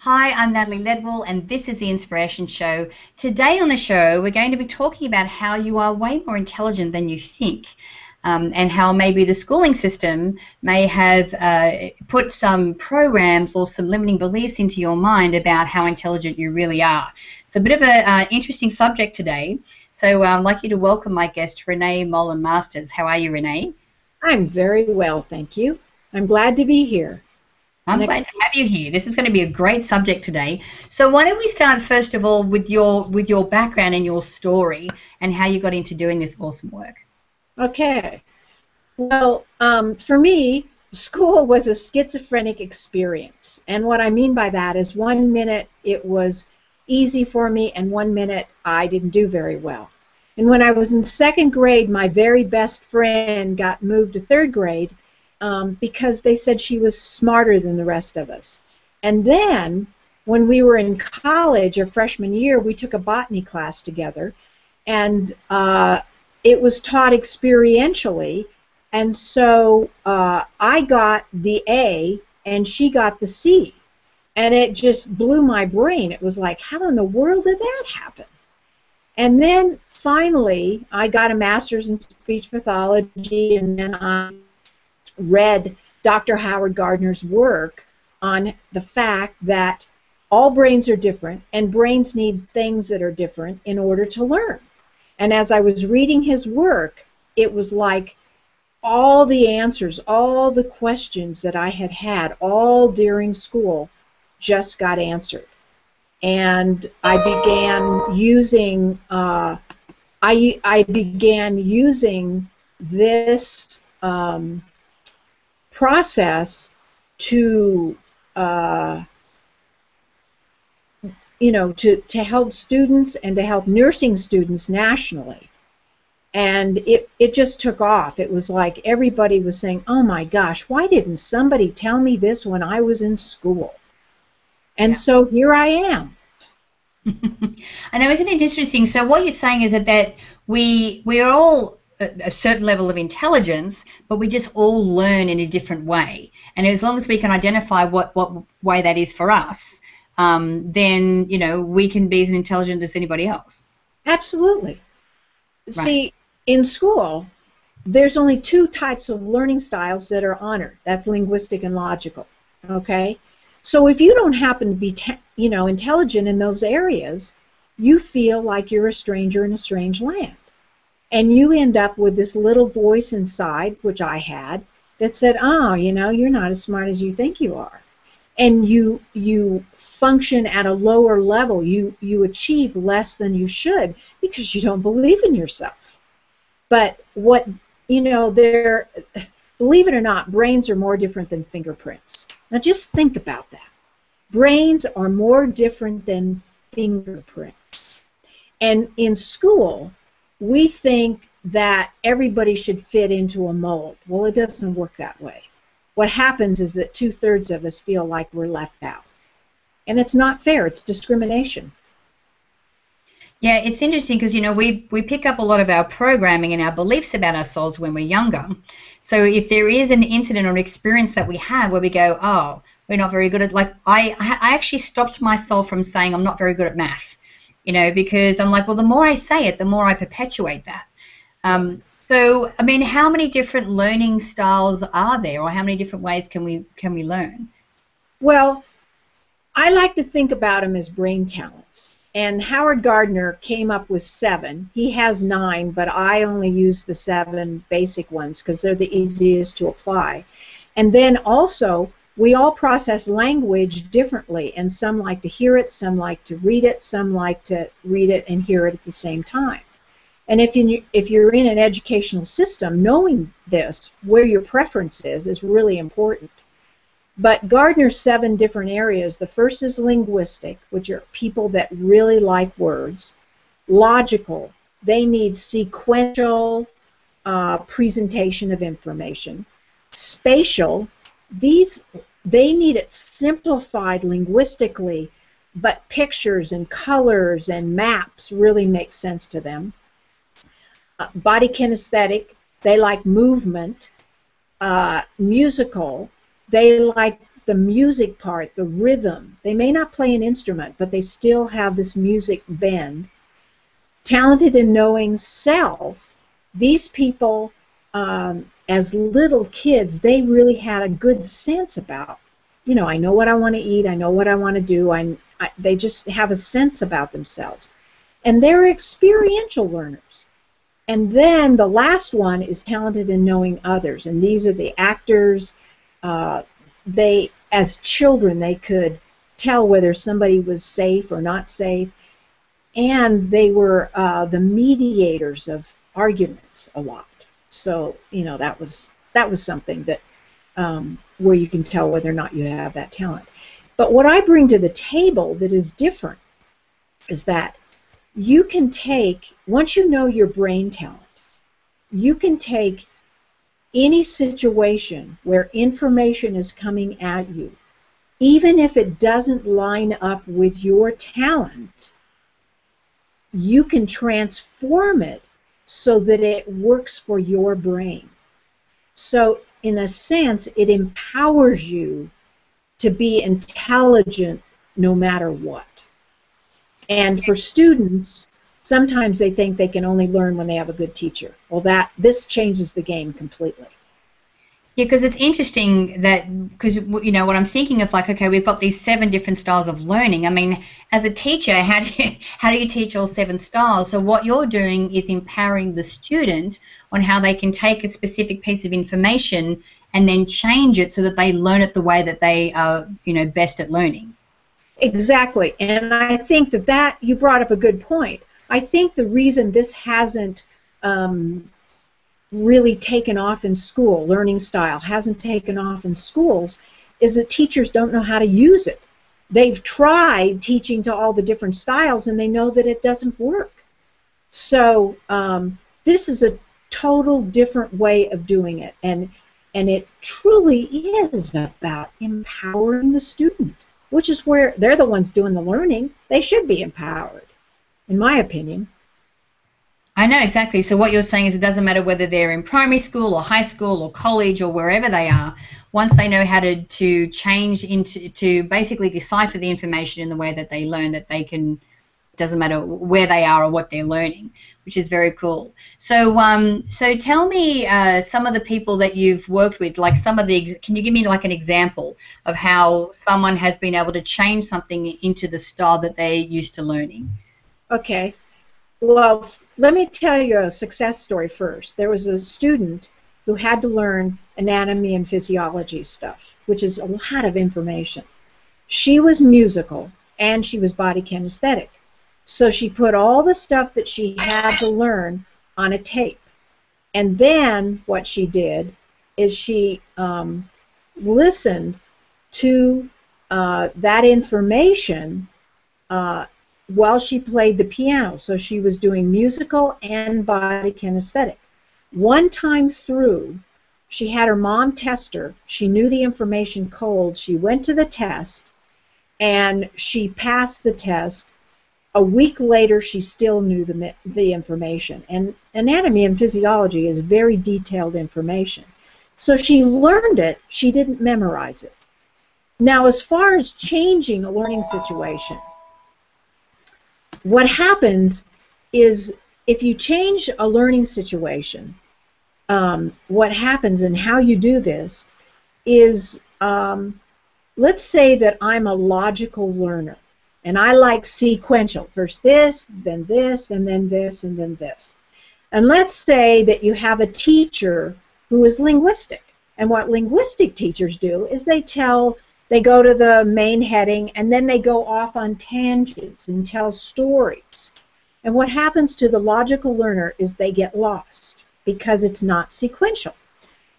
Hi, I'm Natalie Ledwell, and this is the Inspiration Show. Today on the show, we're going to be talking about how you are way more intelligent than you think, and how maybe the schooling system may have put some programs or some limiting beliefs into your mind about how intelligent you really are. So a bit of an interesting subject today. So I'd like you to welcome my guest, Renee Mollan-Masters. How are you, Renee? I'm very well, thank you. I'm glad to be here. I'm glad to have you here. This is going to be a great subject today. So why don't we start first of all with your background and your story and how you got into doing this awesome work. Okay. Well, for me, school was a schizophrenic experience. And what I mean by that is 1 minute it was easy for me and 1 minute I didn't do very well. And when I was in second grade, my very best friend got moved to third grade because they said she was smarter than the rest of us. And then when we were in college, our freshman year, we took a botany class together, and it was taught experientially, and so I got the A and she got the C, and it just blew my brain. It was like, how in the world did that happen? And then finally I got a master's in speech pathology, and then I read Dr. Howard Gardner's work on the fact that all brains are different and brains need things that are different in order to learn. And as I was reading his work, it was like all the answers, all the questions that I had had all during school just got answered. And I began using this process to to help students and to help nursing students nationally. And it just took off. It was like everybody was saying, oh my gosh, why didn't somebody tell me this when I was in school? And so here I am. I know, isn't it interesting? So what you're saying is that we are all a certain level of intelligence, but we just all learn in a different way. And as long as we can identify what way that is for us, then we can be as intelligent as anybody else. Absolutely. Right. See, in school, there's only two types of learning styles that are honored. That's linguistic and logical. Okay. So if you don't happen to be intelligent in those areas, you feel like you're a stranger in a strange land. And you end up with this little voice inside, which I had, that said, oh, you're not as smart as you think you are. And you function at a lower level. You achieve less than you should because you don't believe in yourself. But believe it or not, brains are more different than fingerprints. Now just think about that. Brains are more different than fingerprints. And in school, we think that everybody should fit into a mold. Well, it doesn't work that way. What happens is that 2/3 of us feel like we're left out. And it's not fair. It's discrimination. Yeah, it's interesting because, we pick up a lot of our programming and our beliefs about ourselves when we're younger. So if there is an incident or an experience that we have where we go, oh, we're not very good at, like, I actually stopped myself from saying I'm not very good at math. Because I'm like, well, the more I say it, the more I perpetuate that. So, I mean, how many different learning styles are there, or how many different ways can we learn? Well, I like to think about them as brain talents. And Howard Gardner came up with 7. He has 9, but I only use the 7 basic ones because they're the easiest to apply. And then also, we all process language differently, and some like to hear it, some like to read it, some like to read it and hear it at the same time. And if you're in an educational system, knowing this, where your preference is really important. But Gardner's 7 different areas. The first is linguistic, which are people that really like words. Logical, they need sequential presentation of information. Spatial, they need it simplified linguistically, but pictures and colors and maps really make sense to them. Body kinesthetic, they like movement. Musical, they like the music part, the rhythm. They may not play an instrument, but they still have this music bend. Talented in knowing self, these people, as little kids, they really had a good sense about, you know, I know what I want to eat, I know what I want to do, they just have a sense about themselves. And they're experiential learners. And then the last one is talented in knowing others, and these are the actors. They, as children, they could tell whether somebody was safe or not safe, and they were the mediators of arguments a lot. So, you know, that was something that where you can tell whether or not you have that talent. But what I bring to the table that is different is that you can take, once you know your brain talent, you can take any situation where information is coming at you, even if it doesn't line up with your talent, you can transform it so that it works for your brain. So in a sense, it empowers you to be intelligent no matter what. And for students, sometimes they think they can only learn when they have a good teacher. Well, this changes the game completely. Yeah, because it's interesting that, because, you know, what I'm thinking of, like, okay, we've got these 7 different styles of learning. I mean, as a teacher, how do you teach all 7 styles? So what you're doing is empowering the student on how they can take a specific piece of information and then change it so that they learn it the way that they are, you know, best at learning. Exactly, and I think that you brought up a good point. I think the reason this hasn't really taken off in school, learning style hasn't taken off in schools, is that teachers don't know how to use it. They've tried teaching to all the different styles, and they know that it doesn't work. So this is a total different way of doing it, and it truly is about empowering the student, which is where they're the ones doing the learning. They should be empowered, in my opinion. I know, exactly. So what you're saying is it doesn't matter whether they're in primary school or high school or college or wherever they are, once they know how to change to basically decipher the information in the way that they learn, that they can, it doesn't matter where they are or what they're learning, which is very cool. So so tell me some of the people that you've worked with, like some of the, can you give me like an example of how someone has been able to change something into the style that they're used to learning? Okay. Well, let me tell you a success story first. There was a student who had to learn anatomy and physiology stuff, which is a lot of information. She was musical and she was body kinesthetic. So she put all the stuff that she had to learn on a tape. And then what she did is she listened to that information while she played the piano. So she was doing musical and body kinesthetic. One time through, she had her mom test her. She knew the information cold. She went to the test, and she passed the test. A week later, she still knew the information. And anatomy and physiology is very detailed information. So she learned it. She didn't memorize it. Now, as far as changing a learning situation, what happens is if you change a learning situation, what happens and how you do this is, let's say that I'm a logical learner and I like sequential. First this, and then this, and then this. And let's say that you have a teacher who is linguistic. And what linguistic teachers do is they go to the main heading, and then they go off on tangents and tell stories. And what happens to the logical learner is they get lost because it's not sequential.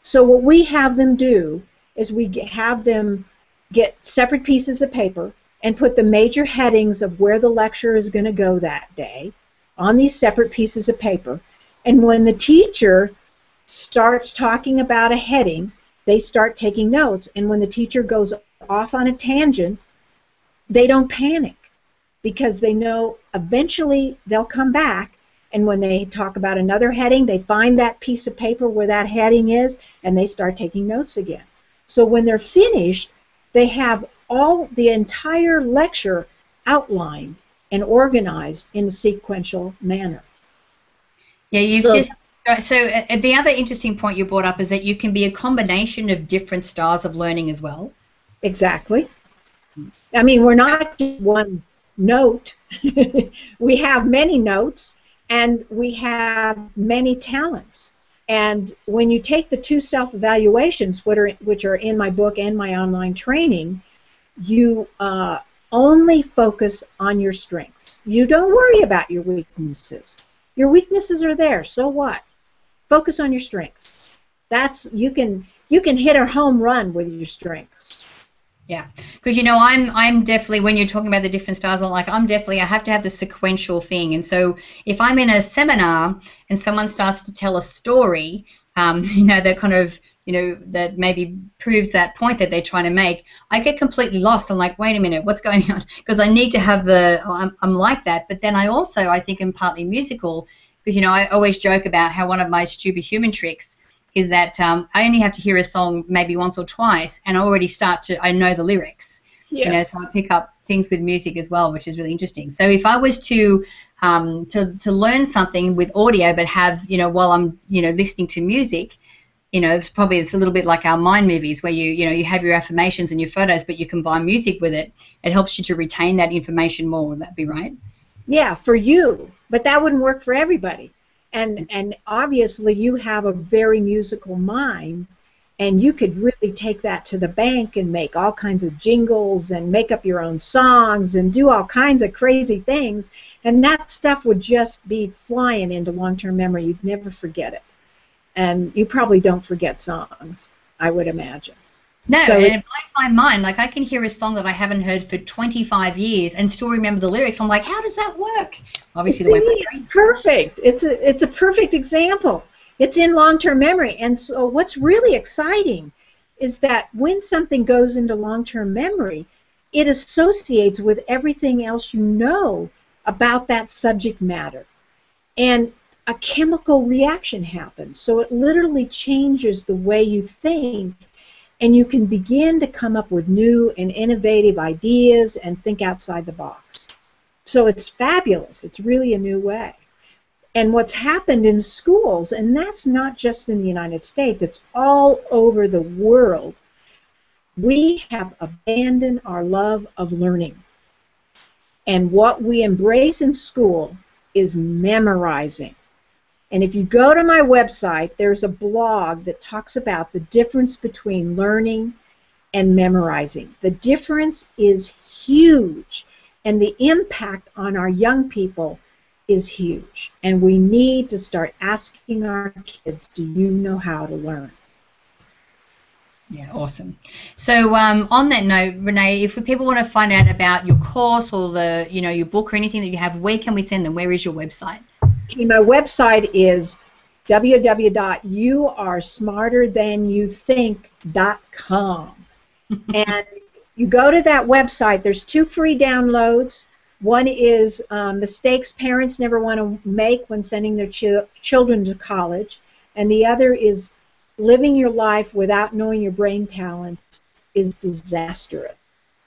So what we have them do is we have them get separate pieces of paper and put the major headings of where the lecture is going to go that day on these separate pieces of paper. And when the teacher starts talking about a heading, they start taking notes. And when the teacher goes off on a tangent, they don't panic because they know eventually they'll come back, and when they talk about another heading, they find that piece of paper where that heading is, and they start taking notes again. So when they're finished, they have the entire lecture outlined and organized in a sequential manner. Yeah, you've So, just the other interesting point you brought up is that you can be a combination of different styles of learning as well. exactly. I mean, we're not just one note. We have many notes, and we have many talents. And when you take the two self-evaluations, which are in my book and my online training, you only focus on your strengths. You don't worry about your weaknesses. Your weaknesses are there, so what? Focus on your strengths. You can hit a home run with your strengths. Yeah, because I'm definitely, when you're talking about the different styles, I have to have the sequential thing. And so if I'm in a seminar and someone starts to tell a story, that kind of, that maybe proves that point that they're trying to make, I get completely lost. I'm like, wait a minute, what's going on? Because I need to have I'm like that. But then I think I'm partly musical, because, I always joke about how one of my stupid human tricks is that I only have to hear a song maybe once or twice, and I know the lyrics. Yes. So I pick up things with music as well, which is really interesting. So if I was to learn something with audio, but have, while I'm, listening to music, it's a little bit like our mind movies, where you have your affirmations and your photos, but you combine music with it. It helps you to retain that information more. Would that be right? Yeah, for you, but that wouldn't work for everybody. And obviously you have a very musical mind, and you could really take that to the bank and make all kinds of jingles and make up your own songs and do all kinds of crazy things, and that stuff would just be flying into long-term memory. You'd never forget it. And you probably don't forget songs, I would imagine. No, and it blows my mind. Like, I can hear a song that I haven't heard for 25 years and still remember the lyrics. I'm like, how does that work? Obviously, it's perfect. It's a perfect example. It's in long-term memory. And so what's really exciting is that when something goes into long-term memory, it associates with everything else you know about that subject matter. And a chemical reaction happens. So it literally changes the way you think, and you can begin to come up with new and innovative ideas and think outside the box. So it's fabulous. It's really a new way. And what's happened in schools, and that's not just in the United States, it's all over the world, we have abandoned our love of learning. And what we embrace in school is memorizing. And if you go to my website, there's a blog that talks about the difference between learning and memorizing. The difference is huge, and the impact on our young people is huge. And we need to start asking our kids, do you know how to learn? Yeah, awesome. So on that note, Renee, if people want to find out about your course or your book or anything that you have, where can we send them? Where is your website? Okay, my website is www.youaresmarterthanyoutthink.com. And you go to that website, there's 2 free downloads. One is mistakes parents never want to make when sending their children to college, and the other is living your life without knowing your brain talents is disastrous.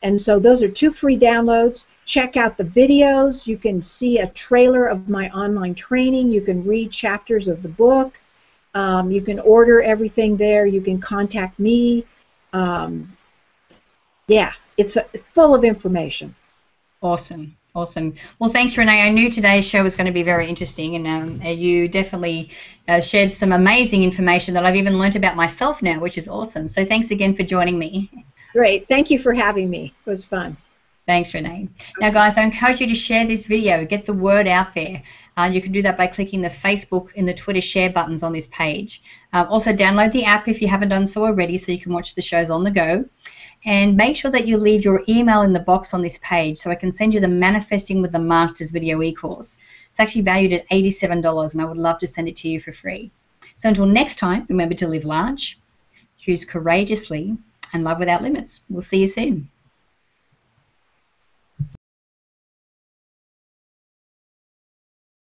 And so those are 2 free downloads. Check out the videos. You can see a trailer of my online training. You can read chapters of the book. You can order everything there. You can contact me. Yeah, it's full of information. Awesome. Awesome. Well, thanks, Renee. I knew today's show was going to be very interesting, and you definitely shared some amazing information that I've even learnt about myself now, which is awesome. So thanks again for joining me. Great. Thank you for having me. It was fun. Thanks, Renee. Now, guys, I encourage you to share this video. Get the word out there. You can do that by clicking the Facebook and the Twitter share buttons on this page. Also, download the app if you haven't done so already so you can watch the shows on the go. And make sure that you leave your email in the box on this page so I can send you the Manifesting with the Masters video e-course. It's actually valued at $87, and I would love to send it to you for free. So until next time, remember to live large, choose courageously, and love without limits. We'll see you soon.